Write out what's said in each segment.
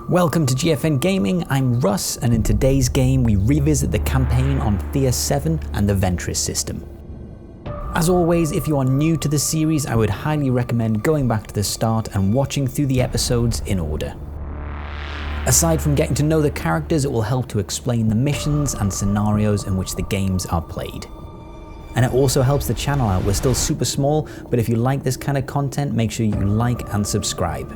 Welcome to GFN Gaming, I'm Russ, and in today's game we revisit the campaign on Thea 7 and the Ventress system. As always, if you are new to the series, I would highly recommend going back to the start and watching through the episodes in order. Aside from getting to know the characters, it will help to explain the missions and scenarios in which the games are played. And it also helps the channel out. We're still super small, but if you like this kind of content, make sure you like and subscribe.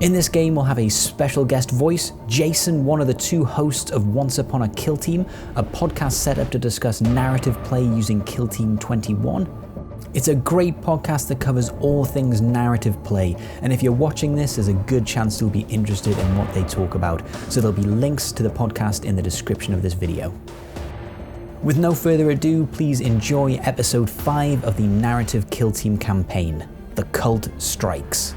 In this game, we'll have a special guest voice, Jason, one of the two hosts of Once Upon a Kill Team, a podcast set up to discuss narrative play using Kill Team 21. It's a great podcast that covers all things narrative play, and if you're watching this, there's a good chance you'll be interested in what they talk about, so there'll be links to the podcast in the description of this video. With no further ado, please enjoy episode 5 of the narrative Kill Team campaign, The Cult Strikes.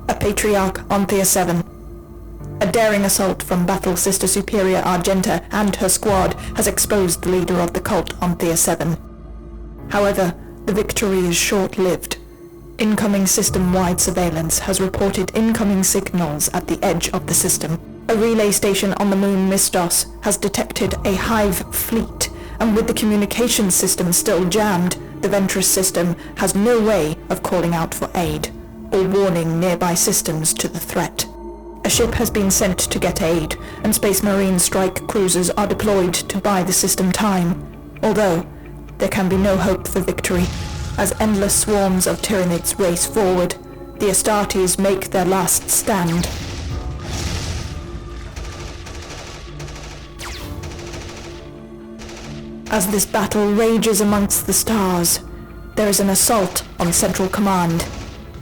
A Patriarch on Thea 7. A daring assault from Battle Sister Superior Argenta and her squad has exposed the leader of the cult on Thea 7. However, the victory is short-lived. Incoming system-wide surveillance has reported incoming signals at the edge of the system. A relay station on the moon Mistos has detected a hive fleet, and with the communications system still jammed, the Ventress system has no way of calling out for aid or warning nearby systems to the threat. A ship has been sent to get aid, and Space Marine strike cruisers are deployed to buy the system time, although there can be no hope for victory. As endless swarms of Tyranids race forward, the Astartes make their last stand. As this battle rages amongst the stars, there is an assault on Central Command,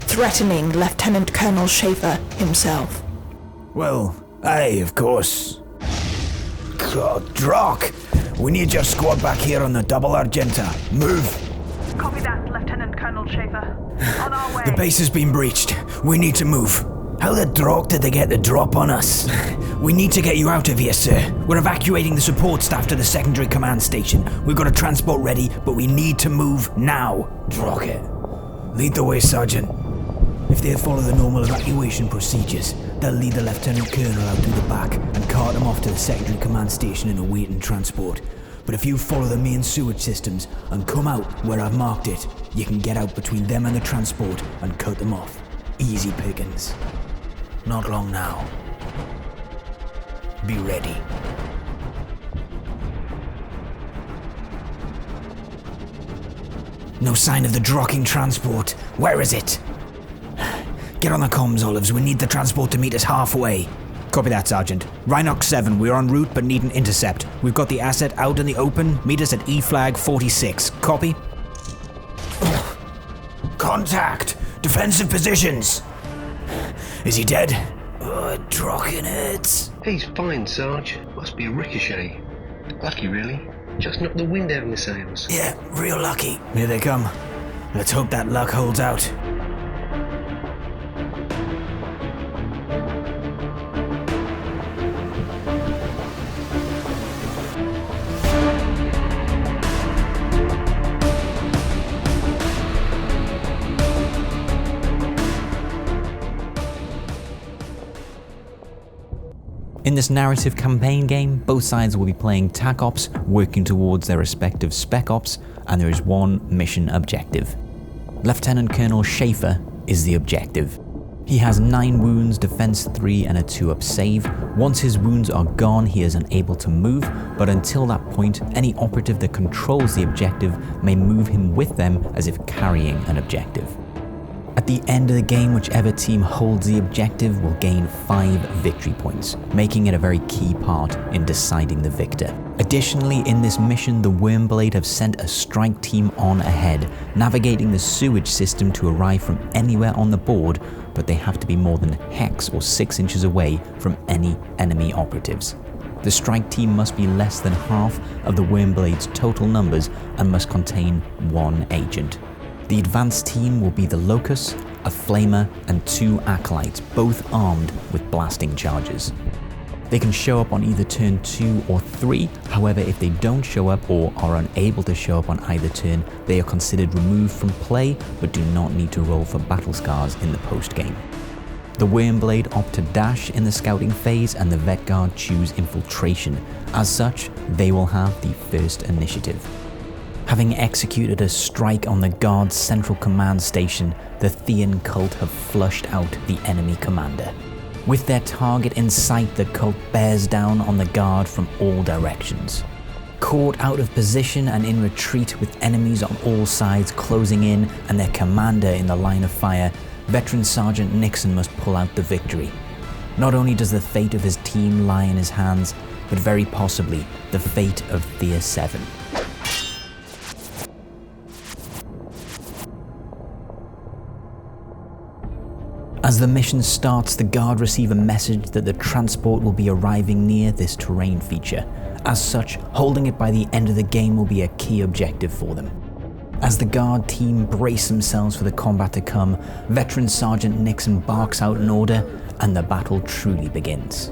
threatening Lieutenant Colonel Schaefer himself. Well, aye, of course. God, Drock, we need your squad back here on the double Argenta. Move! Copy that, Lieutenant Colonel Schaefer. On our way. The base has been breached. We need to move. How the Drock did they get the drop on us? We need to get you out of here, sir. We're evacuating the support staff to the secondary command station. We've got a transport ready, but we need to move now. Drock it. Lead the way, Sergeant. If they follow the normal evacuation procedures, they'll lead the Lieutenant Colonel out through the back and cart him off to the secondary command station in a waiting transport. But if you follow the main sewage systems and come out where I've marked it, you can get out between them and the transport and cut them off. Easy pickings. Not long now. Be ready. No sign of the Drocking transport. Where is it? Get on the comms, Olives. We need the transport to meet us halfway. Copy that, Sergeant. Rhinox 7, we're en route but need an intercept. We've got the asset out in the open. Meet us at E-Flag 46. Copy? Contact! Defensive positions! Is he dead? Drocking heads. He's fine, Sarge. Must be a ricochet. Lucky, really. Just knocked the wind out of my sails. Yeah, real lucky. Here they come. Let's hope that luck holds out. In this narrative campaign game, both sides will be playing TAC Ops, working towards their respective Spec Ops, and there is one mission objective. Lieutenant Colonel Schaefer is the objective. He has 9 wounds, defense 3 and a 2-up save. Once his wounds are gone, he is unable to move, but until that point, any operative that controls the objective may move him with them as if carrying an objective. At the end of the game, whichever team holds the objective will gain 5 victory points, making it a very key part in deciding the victor. Additionally, in this mission, the Wyrmblade have sent a strike team on ahead, navigating the sewage system to arrive from anywhere on the board, but they have to be more than hex or 6 inches away from any enemy operatives. The strike team must be less than half of the Wyrmblade's total numbers and must contain 1 agent. The advanced team will be the Locust, a Flamer, and 2 Acolytes, both armed with blasting charges. They can show up on either turn 2 or 3, however if they don't show up or are unable to show up on either turn, they are considered removed from play but do not need to roll for battle scars in the post-game. The Wyrmblade opt to dash in the scouting phase and the Vet Guard choose infiltration. As such, they will have the first initiative. Having executed a strike on the Guard's central command station, the Thean cult have flushed out the enemy commander. With their target in sight, the cult bears down on the Guard from all directions. Caught out of position and in retreat with enemies on all sides closing in and their commander in the line of fire, veteran Sergeant Nixon must pull out the victory. Not only does the fate of his team lie in his hands, but very possibly the fate of Thea 7. As the mission starts, the Guard receive a message that the transport will be arriving near this terrain feature. As such, holding it by the end of the game will be a key objective for them. As the Guard team brace themselves for the combat to come, veteran Sergeant Nixon barks out an order, and the battle truly begins.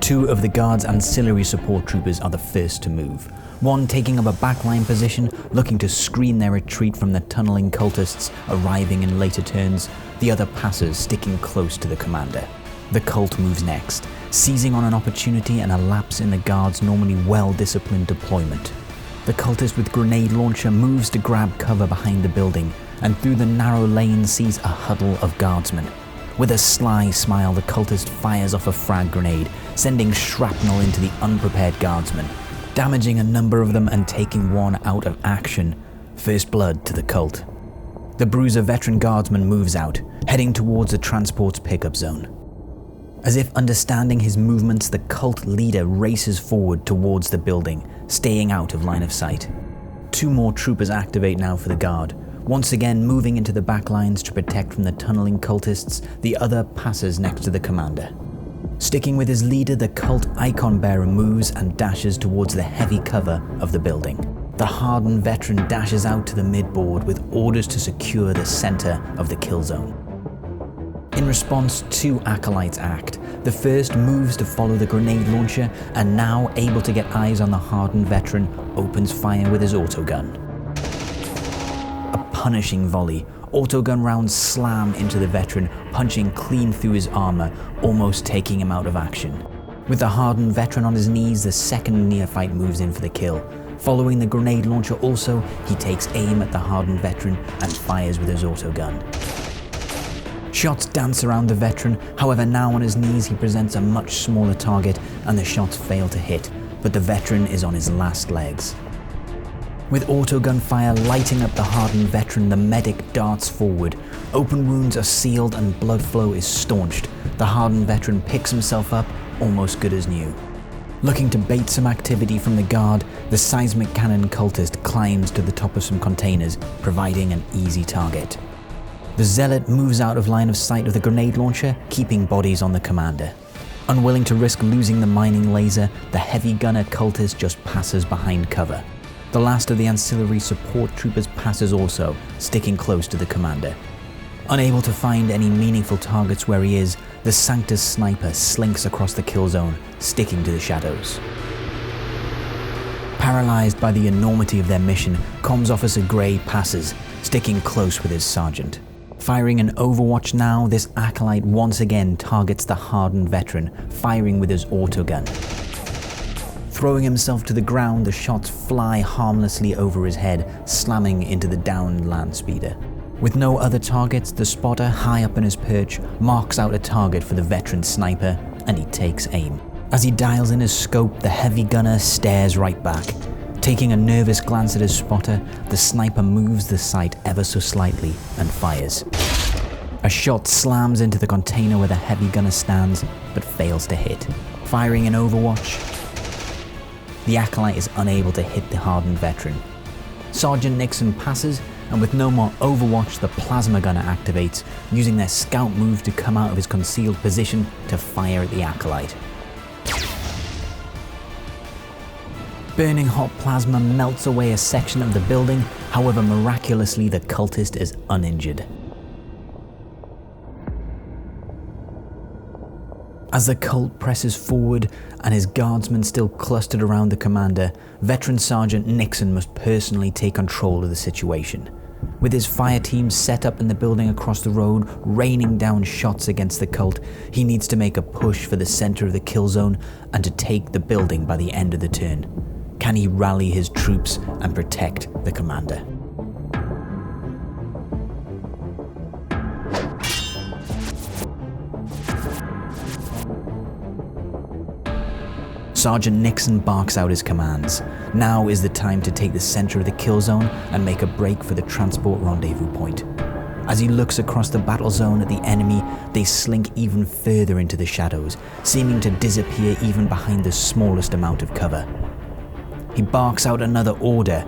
2 of the Guard's ancillary support troopers are the first to move. One taking up a backline position, looking to screen their retreat from the tunneling cultists arriving in later turns, the other passes sticking close to the commander. The cult moves next, seizing on an opportunity and a lapse in the Guard's normally well-disciplined deployment. The cultist with grenade launcher moves to grab cover behind the building, and through the narrow lane sees a huddle of Guardsmen. With a sly smile, the cultist fires off a frag grenade, sending shrapnel into the unprepared Guardsmen, damaging a number of them and taking one out of action. First blood to the cult. The Bruiser veteran Guardsman moves out, heading towards the transport's pickup zone. As if understanding his movements, the cult leader races forward towards the building, staying out of line of sight. 2 more troopers activate now for the Guard, once again moving into the backlines to protect from the tunneling cultists. The other passes next to the commander. Sticking with his leader, the cult icon bearer moves and dashes towards the heavy cover of the building. The hardened veteran dashes out to the midboard with orders to secure the center of the kill zone. In response, 2 acolytes act. The first moves to follow the grenade launcher, and now able to get eyes on the hardened veteran, opens fire with his autogun. A punishing volley. Autogun rounds slam into the veteran, punching clean through his armor, almost taking him out of action. With the hardened veteran on his knees, the second neophyte moves in for the kill. Following the grenade launcher also, he takes aim at the hardened veteran and fires with his autogun. Shots dance around the veteran, however now on his knees he presents a much smaller target and the shots fail to hit, but the veteran is on his last legs. With autogun fire lighting up the hardened veteran, the medic darts forward. Open wounds are sealed and blood flow is staunched. The hardened veteran picks himself up, almost good as new. Looking to bait some activity from the Guard, the seismic cannon cultist climbs to the top of some containers, providing an easy target. The Zealot moves out of line of sight of the grenade launcher, keeping bodies on the commander. Unwilling to risk losing the mining laser, the heavy gunner cultist just passes behind cover. The last of the ancillary support troopers passes also, sticking close to the commander. Unable to find any meaningful targets where he is, the Sanctus sniper slinks across the kill zone, sticking to the shadows. Paralyzed by the enormity of their mission, Comms Officer Gray passes, sticking close with his sergeant. Firing an overwatch now, this acolyte once again targets the hardened veteran, firing with his autogun. Throwing himself to the ground, the shots fly harmlessly over his head, slamming into the downed land speeder. With no other targets, the spotter, high up in his perch, marks out a target for the veteran sniper, and he takes aim. As he dials in his scope, the heavy gunner stares right back. Taking a nervous glance at his spotter, the sniper moves the sight ever so slightly and fires. A shot slams into the container where the heavy gunner stands, but fails to hit. Firing an overwatch, the acolyte is unable to hit the hardened veteran. Sergeant Nixon passes, and with no more overwatch, the plasma gunner activates, using their scout move to come out of his concealed position to fire at the acolyte. Burning hot plasma melts away a section of the building, however miraculously the cultist is uninjured. As the cult presses forward and his guardsmen still clustered around the commander, veteran Sergeant Nixon must personally take control of the situation. With his fire team set up in the building across the road, raining down shots against the cult, he needs to make a push for the center of the kill zone and to take the building by the end of the turn. Can he rally his troops and protect the commander? Sergeant Nixon barks out his commands. Now is the time to take the center of the kill zone and make a break for the transport rendezvous point. As he looks across the battle zone at the enemy, they slink even further into the shadows, seeming to disappear even behind the smallest amount of cover. He barks out another order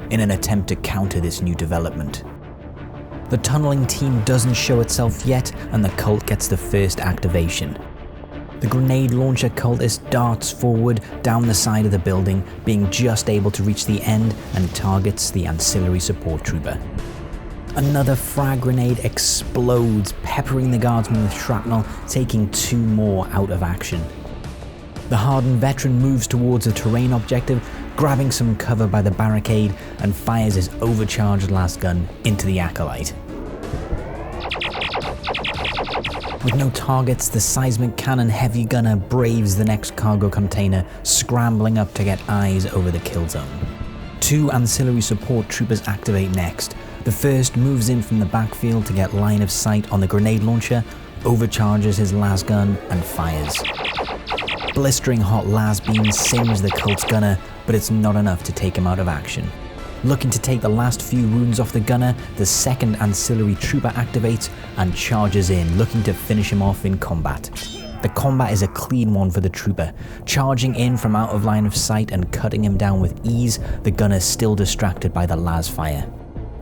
in an attempt to counter this new development. The tunneling team doesn't show itself yet, and the cult gets the first activation. The grenade launcher cultist darts forward down the side of the building, being just able to reach the end, and targets the ancillary support trooper. Another frag grenade explodes, peppering the guardsman with shrapnel, taking 2 more out of action. The hardened veteran moves towards a terrain objective, grabbing some cover by the barricade, and fires his overcharged lasgun into the acolyte. With no targets, the seismic cannon heavy gunner braves the next cargo container, scrambling up to get eyes over the kill zone. 2 ancillary support troopers activate next. The first moves in from the backfield to get line of sight on the grenade launcher, overcharges his lasgun and fires. Blistering hot las beams singe the cult's gunner, but it's not enough to take him out of action. Looking to take the last few wounds off the gunner, the second ancillary trooper activates and charges in, looking to finish him off in combat. The combat is a clean one for the trooper. Charging in from out of line of sight and cutting him down with ease, the gunner still distracted by the las fire.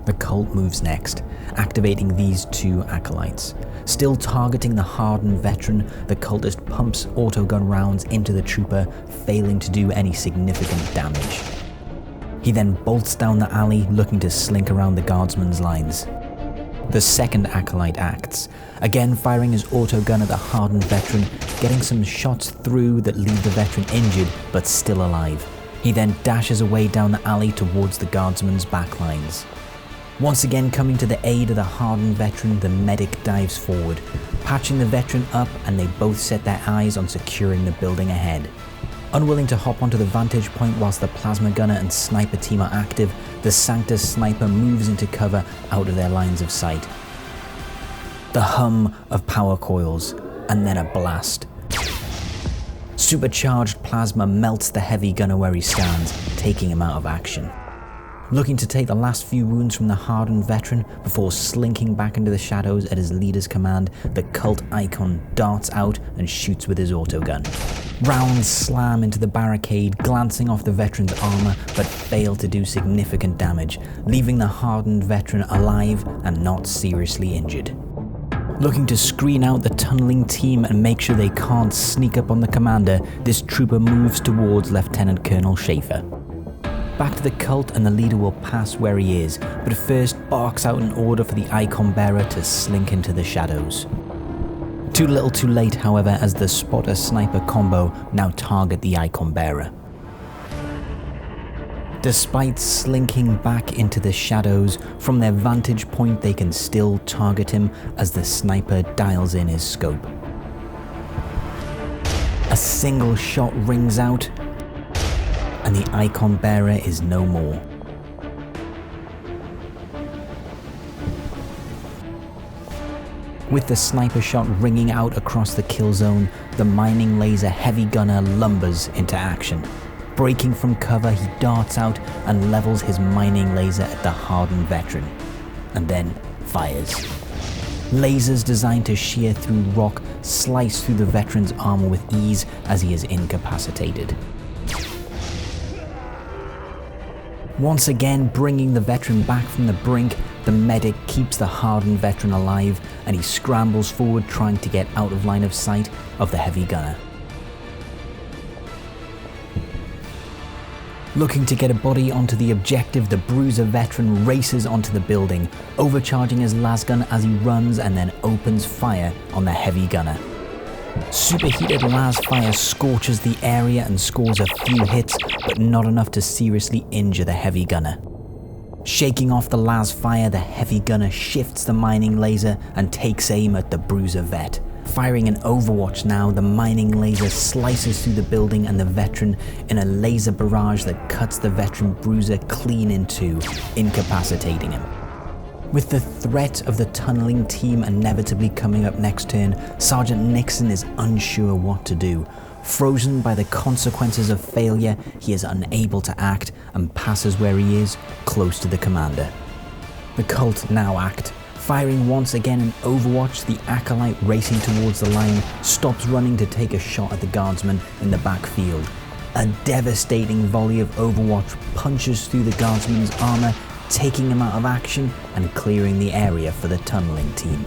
The cult moves next, activating these 2 acolytes. Still targeting the hardened veteran, the cultist pumps autogun rounds into the trooper, failing to do any significant damage. He then bolts down the alley, looking to slink around the guardsman's lines. The second acolyte acts, again firing his autogun at the hardened veteran, getting some shots through that leave the veteran injured but still alive. He then dashes away down the alley towards the guardsman's backlines. Once again coming to the aid of the hardened veteran, the medic dives forward, patching the veteran up, and they both set their eyes on securing the building ahead. Unwilling to hop onto the vantage point whilst the plasma gunner and sniper team are active, the Sanctus sniper moves into cover out of their lines of sight. The hum of power coils, and then a blast. Supercharged plasma melts the heavy gunner where he stands, taking him out of action. Looking to take the last few wounds from the hardened veteran before slinking back into the shadows at his leader's command, the cult icon darts out and shoots with his autogun. Rounds slam into the barricade, glancing off the veteran's armor, but fail to do significant damage, leaving the hardened veteran alive and not seriously injured. Looking to screen out the tunneling team and make sure they can't sneak up on the commander, this trooper moves towards Lieutenant Colonel Schaefer. Back to the cult, and the leader will pass where he is, but first barks out an order for the icon bearer to slink into the shadows. Too little too late, however, as the spotter-sniper combo now target the icon bearer. Despite slinking back into the shadows, from their vantage point they can still target him as the sniper dials in his scope. A single shot rings out, and the icon bearer is no more. With the sniper shot ringing out across the kill zone, the mining laser heavy gunner lumbers into action. Breaking from cover, he darts out and levels his mining laser at the hardened veteran, and then fires. Lasers designed to shear through rock slice through the veteran's armor with ease as he is incapacitated. Once again bringing the veteran back from the brink, the medic keeps the hardened veteran alive, and he scrambles forward trying to get out of line of sight of the heavy gunner. Looking to get a body onto the objective, the bruiser veteran races onto the building, overcharging his lasgun as he runs and then opens fire on the heavy gunner. Superheated las fire scorches the area and scores a few hits, but not enough to seriously injure the heavy gunner. Shaking off the las fire, the heavy gunner shifts the mining laser and takes aim at the bruiser vet. Firing an overwatch now, the mining laser slices through the building and the veteran in a laser barrage that cuts the veteran bruiser clean in two, incapacitating him. With the threat of the tunneling team inevitably coming up next turn, Sergeant Nixon is unsure what to do. Frozen by the consequences of failure, he is unable to act and passes where he is, close to the commander. The cult now act. Firing once again in Overwatch, the Acolyte racing towards the line stops running to take a shot at the Guardsmen in the backfield. A devastating volley of Overwatch punches through the Guardsman's armor, taking him out of action and clearing the area for the tunneling team.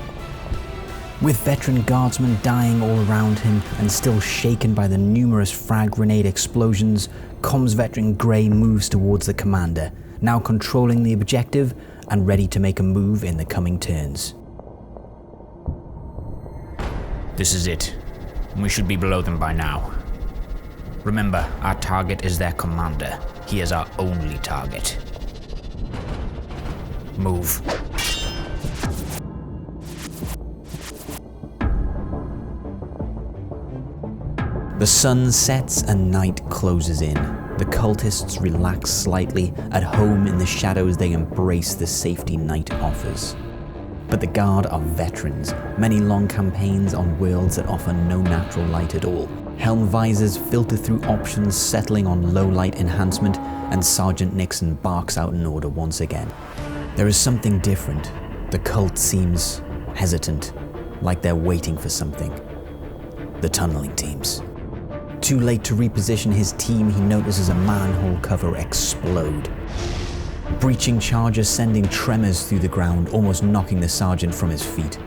With veteran Guardsmen dying all around him and still shaken by the numerous frag grenade explosions, Comms Veteran Grey moves towards the commander, now controlling the objective and ready to make a move in the coming turns. This is it. We should be below them by now. Remember, our target is their commander. He is our only target. Move. The sun sets and night closes in. The cultists relax slightly. At home in the shadows, they embrace the safety night offers. But the Guard are veterans, many long campaigns on worlds that offer no natural light at all. Helm visors filter through options, settling on low light enhancement, and Sergeant Nixon barks out an order once again. There is something different. The cult seems hesitant, like they're waiting for something. The tunneling teams. Too late to reposition his team, he notices a manhole cover explode. Breaching charges sending tremors through the ground, almost knocking the sergeant from his feet.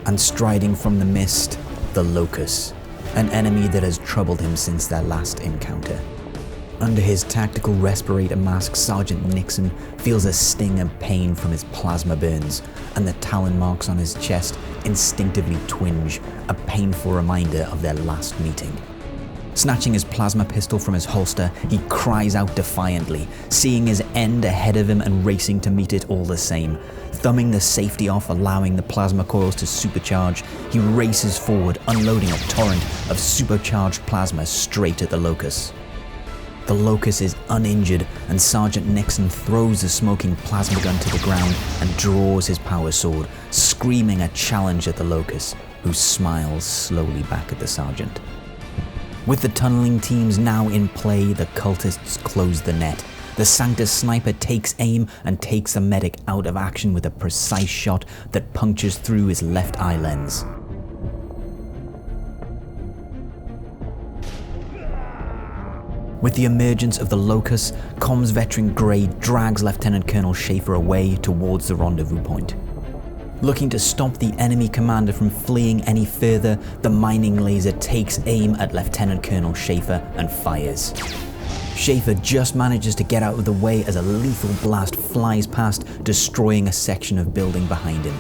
And striding from the mist, the Locust, an enemy that has troubled him since their last encounter. Under his tactical respirator mask, Sergeant Nixon feels a sting of pain from his plasma burns, and the talon marks on his chest instinctively twinge, a painful reminder of their last meeting. Snatching his plasma pistol from his holster, he cries out defiantly, seeing his end ahead of him and racing to meet it all the same. Thumbing the safety off, allowing the plasma coils to supercharge, he races forward, unloading a torrent of supercharged plasma straight at the Locust. The Locust is uninjured, and Sergeant Nixon throws the smoking plasma gun to the ground and draws his power sword, screaming a challenge at the Locust, who smiles slowly back at the sergeant. With the tunneling teams now in play, the cultists close the net. The Sanctus sniper takes aim and takes the medic out of action with a precise shot that punctures through his left eye lens. With the emergence of the Locust, Comms Veteran Grey drags Lieutenant Colonel Schaefer away towards the rendezvous point. Looking to stop the enemy commander from fleeing any further, the mining laser takes aim at Lieutenant Colonel Schaefer and fires. Schaefer just manages to get out of the way as a lethal blast flies past, destroying a section of building behind him.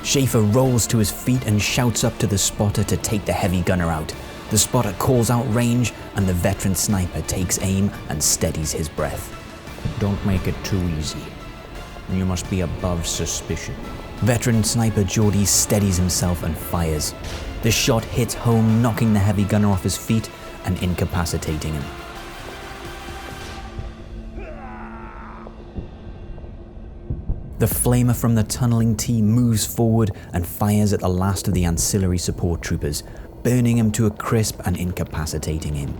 Schaefer rolls to his feet and shouts up to the spotter to take the heavy gunner out. The spotter calls out range, and the veteran sniper takes aim and steadies his breath. Don't make it too easy. You must be above suspicion. Veteran sniper Geordie steadies himself and fires. The shot hits home, knocking the heavy gunner off his feet and incapacitating him. The flamer from the tunneling team moves forward and fires at the last of the ancillary support troopers, burning him to a crisp and incapacitating him.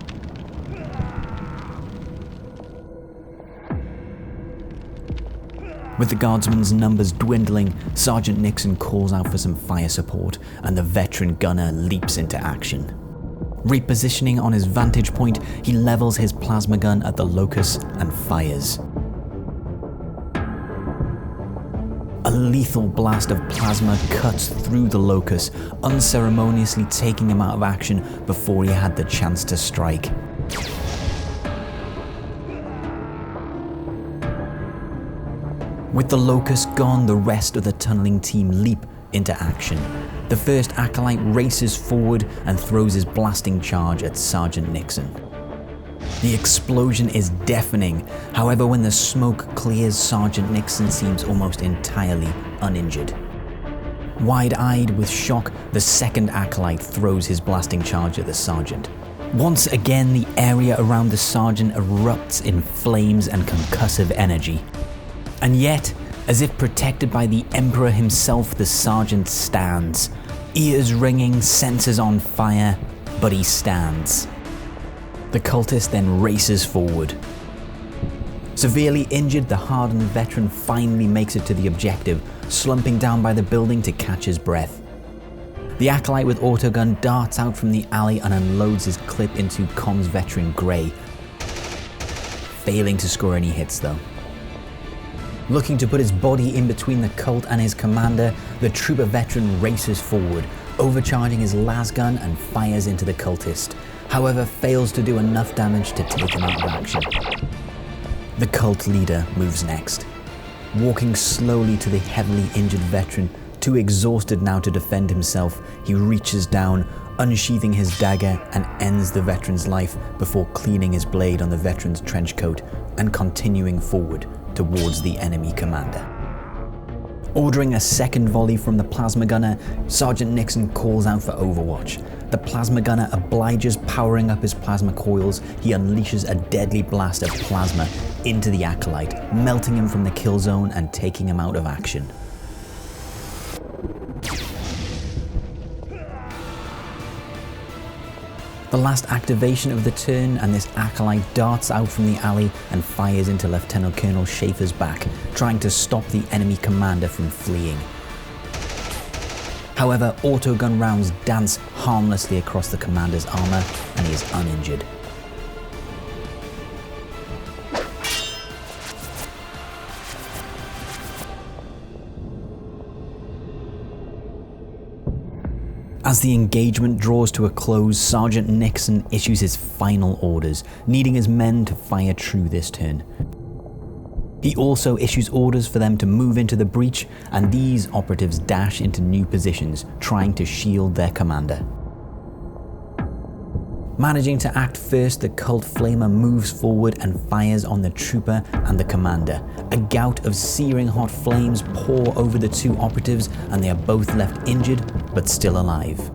With the Guardsmen's numbers dwindling, Sergeant Nixon calls out for some fire support, and the veteran gunner leaps into action. Repositioning on his vantage point, he levels his plasma gun at the Locust and fires. A lethal blast of plasma cuts through the Locust, unceremoniously taking him out of action before he had the chance to strike. With the Locust gone, the rest of the tunneling team leap into action. The first acolyte races forward and throws his blasting charge at Sergeant Nixon. The explosion is deafening. However, when the smoke clears, Sergeant Nixon seems almost entirely uninjured. Wide-eyed with shock, the second acolyte throws his blasting charge at the sergeant. Once again, the area around the sergeant erupts in flames and concussive energy. And yet, as if protected by the Emperor himself, the sergeant stands. Ears ringing, senses on fire, but he stands. The cultist then races forward. Severely injured, the hardened veteran finally makes it to the objective, slumping down by the building to catch his breath. The acolyte with autogun darts out from the alley and unloads his clip into comms veteran Gray, failing to score any hits though. Looking to put his body in between the cult and his commander, the trooper veteran races forward, overcharging his lasgun and fires into the cultist, however fails to do enough damage to take him out of action. The cult leader moves next. Walking slowly to the heavily injured veteran, too exhausted now to defend himself, he reaches down, unsheathing his dagger and ends the veteran's life before cleaning his blade on the veteran's trench coat and continuing forward towards the enemy commander. Ordering a second volley from the plasma gunner, Sergeant Nixon calls out for overwatch. The plasma gunner obliges, powering up his plasma coils. He unleashes a deadly blast of plasma into the acolyte, melting him from the kill zone and taking him out of action. The last activation of the turn, and this acolyte darts out from the alley and fires into Lieutenant Colonel Schaefer's back, trying to stop the enemy commander from fleeing. However, autogun rounds dance harmlessly across the commander's armor, and he is uninjured. As the engagement draws to a close, Sergeant Nixon issues his final orders, needing his men to fire true this turn. He also issues orders for them to move into the breach, and these operatives dash into new positions, trying to shield their commander. Managing to act first, the cult flamer moves forward and fires on the trooper and the commander. A gout of searing hot flames pour over the two operatives, and they are both left injured but still alive.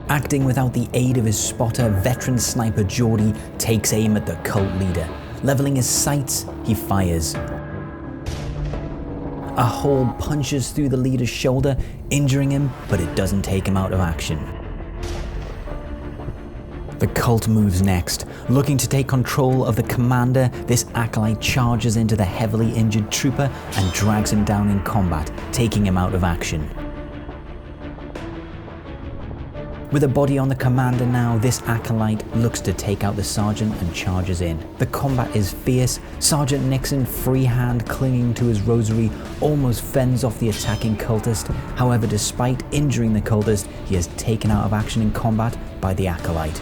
Acting without the aid of his spotter, veteran sniper Geordie takes aim at the cult leader. Leveling his sights, he fires. A hole punches through the leader's shoulder, injuring him, but it doesn't take him out of action. The cult moves next. Looking to take control of the commander, this acolyte charges into the heavily injured trooper and drags him down in combat, taking him out of action. With a body on the commander now, this acolyte looks to take out the sergeant and charges in. The combat is fierce. Sergeant Nixon, freehand clinging to his rosary, almost fends off the attacking cultist. However, despite injuring the cultist, he is taken out of action in combat by the acolyte.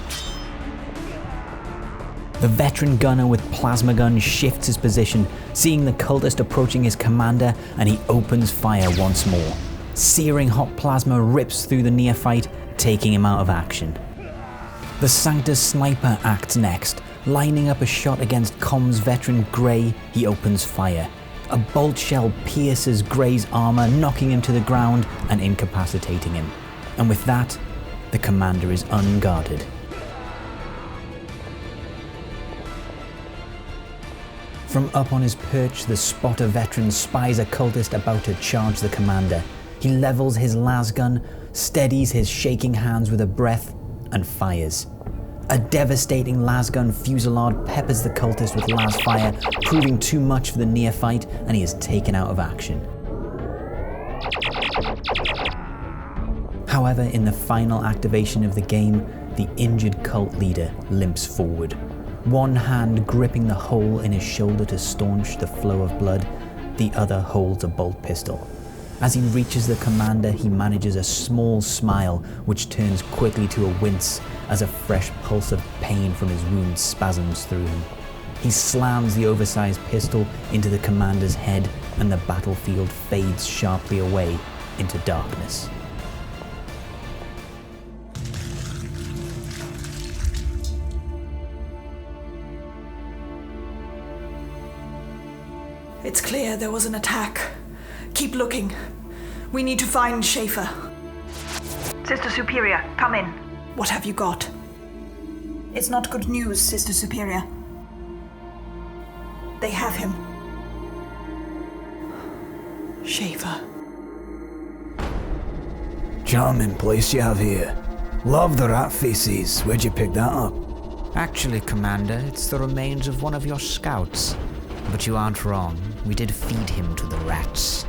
The veteran gunner with plasma gun shifts his position, seeing the cultist approaching his commander, and he opens fire once more. Searing hot plasma rips through the neophyte, taking him out of action. The Sanctus sniper acts next. Lining up a shot against comms veteran Gray, he opens fire. A bolt shell pierces Gray's armor, knocking him to the ground and incapacitating him. And with that, the commander is unguarded. From up on his perch, the spotter veteran spies a cultist about to charge the commander. He levels his lasgun, steadies his shaking hands with a breath, and fires. A devastating lasgun fusillade peppers the cultist with lasfire, proving too much for the neophyte, and he is taken out of action. However, in the final activation of the game, the injured cult leader limps forward. One hand gripping the hole in his shoulder to staunch the flow of blood, the other holds a bolt pistol. As he reaches the commander, he manages a small smile, which turns quickly to a wince as a fresh pulse of pain from his wound spasms through him. He slams the oversized pistol into the commander's head, and the battlefield fades sharply away into darkness. It's clear there was an attack. Keep looking. We need to find Schaefer. Sister Superior, come in. What have you got? It's not good news, Sister Superior. They have him. Schaefer. Charming place you have here. Love the rat faces. Where'd you pick that up? Actually, Commander, it's the remains of one of your scouts. But you aren't wrong. We did feed him to the rats.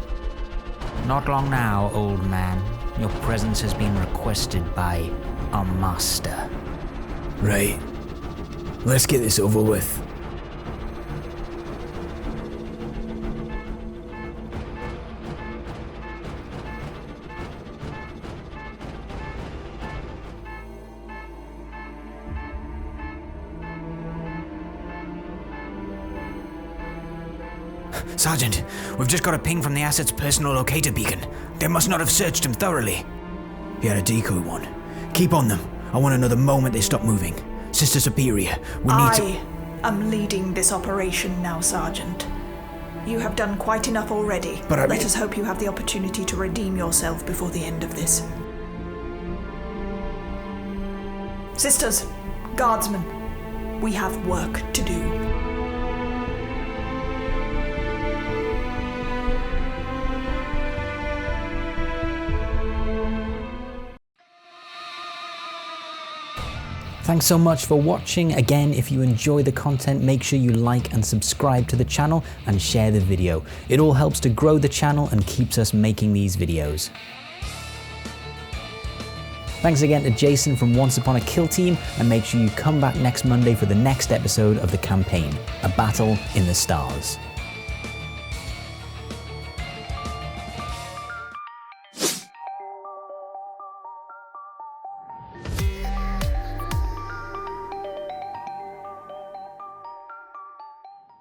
Not long now, old man. Your presence has been requested by our master. Right. Let's get this over with. Sergeant, we've just got a ping from the asset's personal locator beacon. They must not have searched him thoroughly. He had a decoy one. Keep on them. I want another moment they stop moving. Sister Superior, we need to... I am leading this operation now, Sergeant. You have done quite enough already. But Let us hope you have the opportunity to redeem yourself before the end of this. Sisters, Guardsmen, we have work to do. Thanks so much for watching. Again, if you enjoy the content, make sure you like and subscribe to the channel and share the video. It all helps to grow the channel and keeps us making these videos. Thanks again to Jason from Once Upon a Kill Team, and make sure you come back next Monday for the next episode of the campaign, A Battle in the Stars.